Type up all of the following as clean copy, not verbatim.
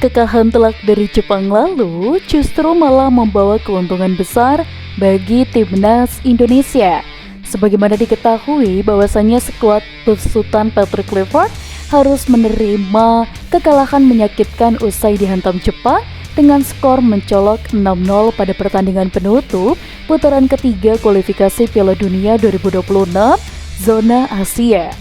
Kekalahan telak dari Jepang lalu justru malah membawa keuntungan besar bagi timnas Indonesia. Sebagaimana diketahui bahwasannya skuad besutan Patrick Kluivert harus menerima kekalahan menyakitkan usai dihantam Jepang dengan skor mencolok 6-0 pada pertandingan penutup putaran ketiga kualifikasi Piala Dunia 2026 zona Asia.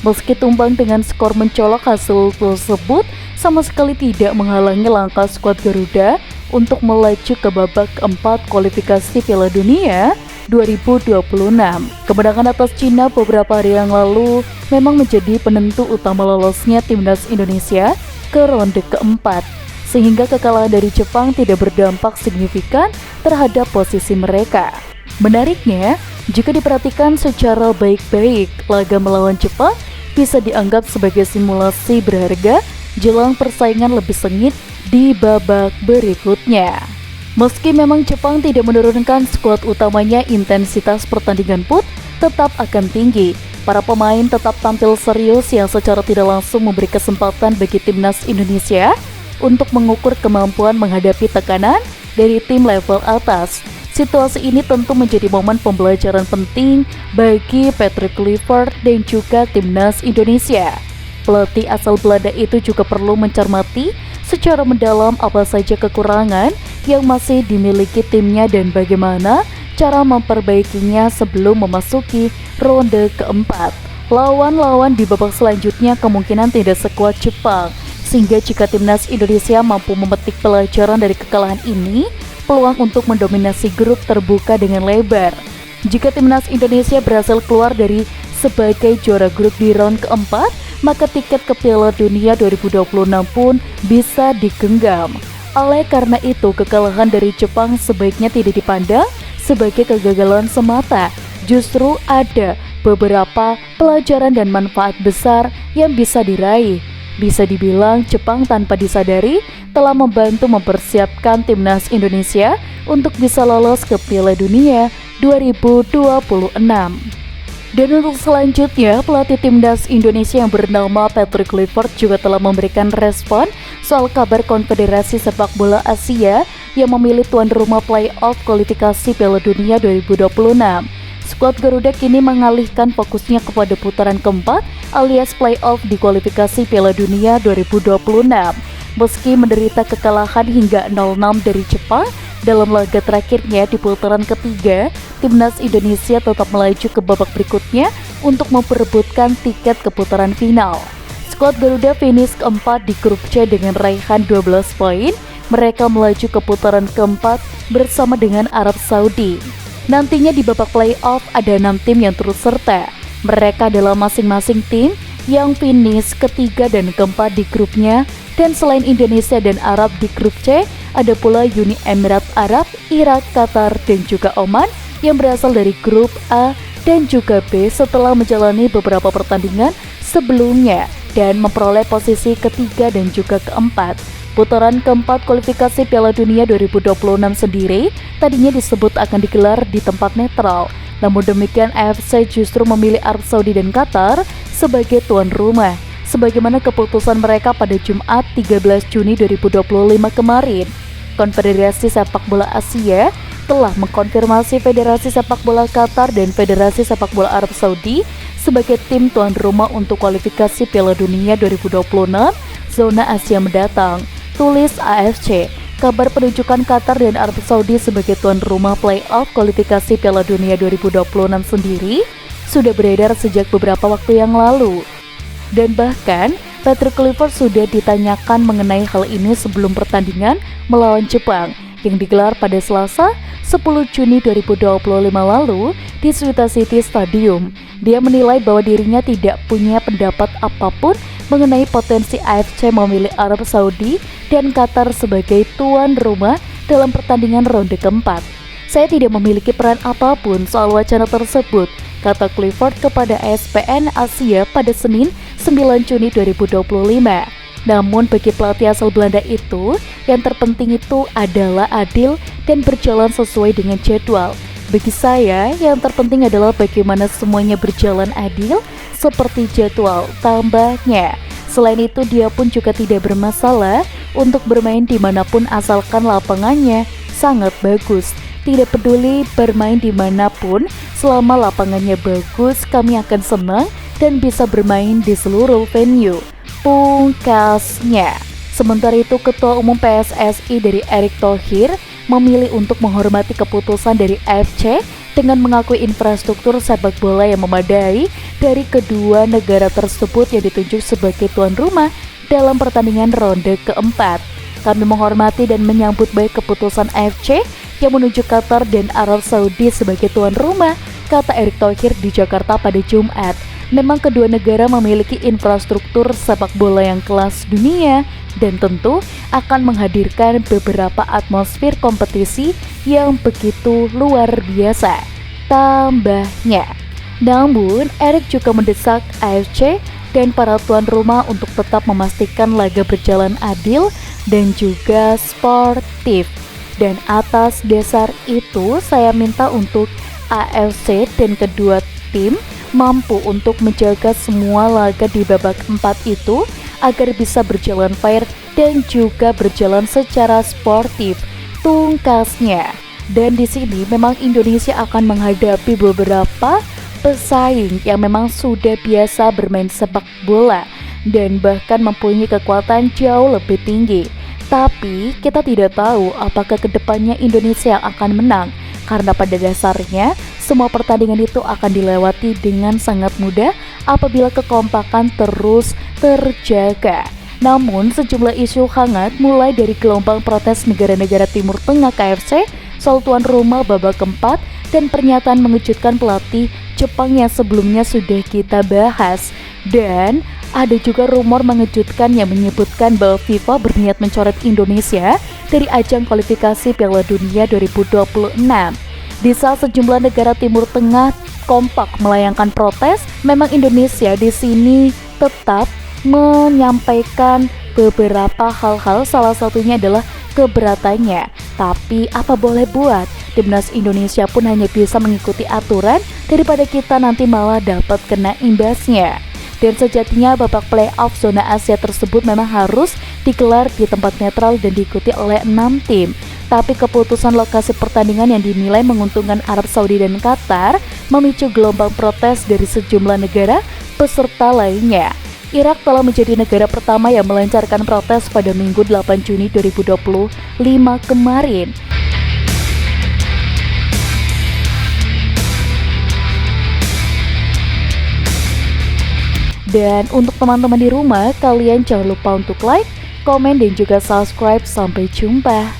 Meski tumbang dengan skor mencolok, hasil tersebut sama sekali tidak menghalangi langkah skuad Garuda untuk melaju ke babak keempat kualifikasi Piala Dunia 2026. Kemenangan atas Cina beberapa hari yang lalu memang menjadi penentu utama lolosnya timnas Indonesia ke ronde keempat, sehingga kekalahan dari Jepang tidak berdampak signifikan terhadap posisi mereka. Menariknya, jika diperhatikan secara baik-baik, laga melawan Jepang bisa dianggap sebagai simulasi berharga jelang persaingan lebih sengit di babak berikutnya. Meski memang Jepang tidak menurunkan skuad utamanya, intensitas pertandingan pun tetap akan tinggi. Para pemain tetap tampil serius yang secara tidak langsung memberi kesempatan bagi timnas Indonesia untuk mengukur kemampuan menghadapi tekanan dari tim level atas. Situasi ini tentu menjadi momen pembelajaran penting bagi Patrick Kluivert dan juga timnas Indonesia. Pelatih asal Belanda itu juga perlu mencermati secara mendalam apa saja kekurangan yang masih dimiliki timnya dan bagaimana cara memperbaikinya sebelum memasuki ronde keempat. Lawan-lawan di babak selanjutnya kemungkinan tidak sekuat Jepang, sehingga jika timnas Indonesia mampu memetik pelajaran dari kekalahan ini, peluang untuk mendominasi grup terbuka dengan lebar. Jika timnas Indonesia berhasil keluar dari sebagai juara grup di round keempat, maka tiket ke Piala Dunia 2026 pun bisa digenggam. Oleh karena itu, kekalahan dari Jepang sebaiknya tidak dipandang sebagai kegagalan semata. Justru ada beberapa pelajaran dan manfaat besar yang bisa diraih. Bisa dibilang Jepang tanpa disadari telah membantu mempersiapkan timnas Indonesia untuk bisa lolos ke Piala Dunia 2026. Dan untuk selanjutnya, pelatih timnas Indonesia yang bernama Patrick Kluivert juga telah memberikan respon soal kabar Konfederasi Sepak Bola Asia yang memilih tuan rumah play-off kualifikasi Piala Dunia 2026. Skuad Garuda kini mengalihkan fokusnya kepada putaran keempat alias play-off di kualifikasi Piala Dunia 2026. Meski menderita kekalahan hingga 0-6 dari Jepang dalam laga terakhirnya di putaran ketiga, timnas Indonesia tetap melaju ke babak berikutnya untuk memperebutkan tiket ke putaran final. Skuad Garuda finish keempat di grup C dengan raihan 12 poin. Mereka melaju ke putaran keempat bersama dengan Arab Saudi. Nantinya di babak play-off ada 6 tim yang turut serta. Mereka adalah masing-masing tim yang finish ketiga dan keempat di grupnya. Dan selain Indonesia dan Arab di grup C, ada pula Uni Emirat Arab, Irak, Qatar, dan juga Oman yang berasal dari grup A dan juga B setelah menjalani beberapa pertandingan sebelumnya dan memperoleh posisi ketiga dan juga keempat. Putaran keempat kualifikasi Piala Dunia 2026 sendiri tadinya disebut akan digelar di tempat netral. Namun demikian, AFC justru memilih Arab Saudi dan Qatar sebagai tuan rumah, sebagaimana keputusan mereka pada Jumat 13 Juni 2025 kemarin. Konfederasi Sepak Bola Asia telah mengkonfirmasi Federasi Sepak Bola Qatar dan Federasi Sepak Bola Arab Saudi sebagai tim tuan rumah untuk kualifikasi Piala Dunia 2026 zona Asia mendatang. Tulis AFC. Kabar penunjukan Qatar dan Arab Saudi sebagai tuan rumah play-off kualifikasi Piala Dunia 2026 sendiri sudah beredar sejak beberapa waktu yang lalu. Dan bahkan Patrick Kluivert sudah ditanyakan mengenai hal ini sebelum pertandingan melawan Jepang yang digelar pada Selasa 10 Juni 2025 lalu di Suita City Stadium. Dia menilai bahwa dirinya tidak punya pendapat apapun mengenai potensi AFC memilih Arab Saudi dan Qatar sebagai tuan rumah dalam pertandingan ronde keempat. Saya tidak memiliki peran apapun soal wacana tersebut, kata Kluivert kepada ESPN Asia pada Senin 9 Juni 2025. Namun bagi pelatih asal Belanda itu, yang terpenting itu adalah adil dan berjalan sesuai dengan jadwal. Bagi saya, yang terpenting adalah bagaimana semuanya berjalan adil seperti jadwal, tambahnya. Selain itu, dia pun juga tidak bermasalah untuk bermain dimanapun asalkan lapangannya sangat bagus. Tidak peduli bermain dimanapun, selama lapangannya bagus, kami akan senang dan bisa bermain di seluruh venue, pungkasnya. Sementara itu, Ketua Umum PSSI dari Erick Thohir memilih untuk menghormati keputusan dari AFC dengan mengakui infrastruktur sepak bola yang memadai dari kedua negara tersebut yang ditunjuk sebagai tuan rumah dalam pertandingan ronde keempat. Kami menghormati dan menyambut baik keputusan AFC yang menunjuk Qatar dan Arab Saudi sebagai tuan rumah, kata Erick Thohir di Jakarta pada Jumat. Memang kedua negara memiliki infrastruktur sepak bola yang kelas dunia dan tentu akan menghadirkan beberapa atmosfer kompetisi yang begitu luar biasa, tambahnya. Namun, Erick juga mendesak AFC dan para tuan rumah untuk tetap memastikan laga berjalan adil dan juga sportif. Dan atas dasar itu, saya minta untuk AFC dan kedua tim mampu untuk menjaga semua laga di babak 4 itu agar bisa berjalan fair dan juga berjalan secara sportif, tungkasnya. Dan di sini memang Indonesia akan menghadapi beberapa pesaing yang memang sudah biasa bermain sepak bola dan bahkan mempunyai kekuatan jauh lebih tinggi. Tapi kita tidak tahu apakah kedepannya Indonesia akan menang, karena pada dasarnya semua pertandingan itu akan dilewati dengan sangat mudah apabila kekompakan terus terjaga. Namun sejumlah isu hangat mulai dari gelombang protes negara-negara Timur Tengah KFC soal tuan rumah babak keempat dan pernyataan mengejutkan pelatih Jepang yang sebelumnya sudah kita bahas. Dan ada juga rumor mengejutkan yang menyebutkan bahwa FIFA berniat mencoret Indonesia dari ajang kualifikasi Piala Dunia 2026. Di saat sejumlah negara Timur Tengah kompak melayangkan protes, memang Indonesia di sini tetap menyampaikan beberapa hal-hal, salah satunya adalah keberatannya. Tapi apa boleh buat, Timnas Indonesia pun hanya bisa mengikuti aturan daripada kita nanti malah dapat kena imbasnya. Dan sejatinya babak playoff zona Asia tersebut memang harus digelar di tempat netral dan diikuti oleh 6 tim. Tapi keputusan lokasi pertandingan yang dinilai menguntungkan Arab Saudi dan Qatar memicu gelombang protes dari sejumlah negara peserta lainnya. Irak telah menjadi negara pertama yang melancarkan protes pada Minggu 8 Juni 2025 kemarin. Dan untuk teman-teman di rumah, kalian jangan lupa untuk like, komen, dan juga subscribe. Sampai jumpa.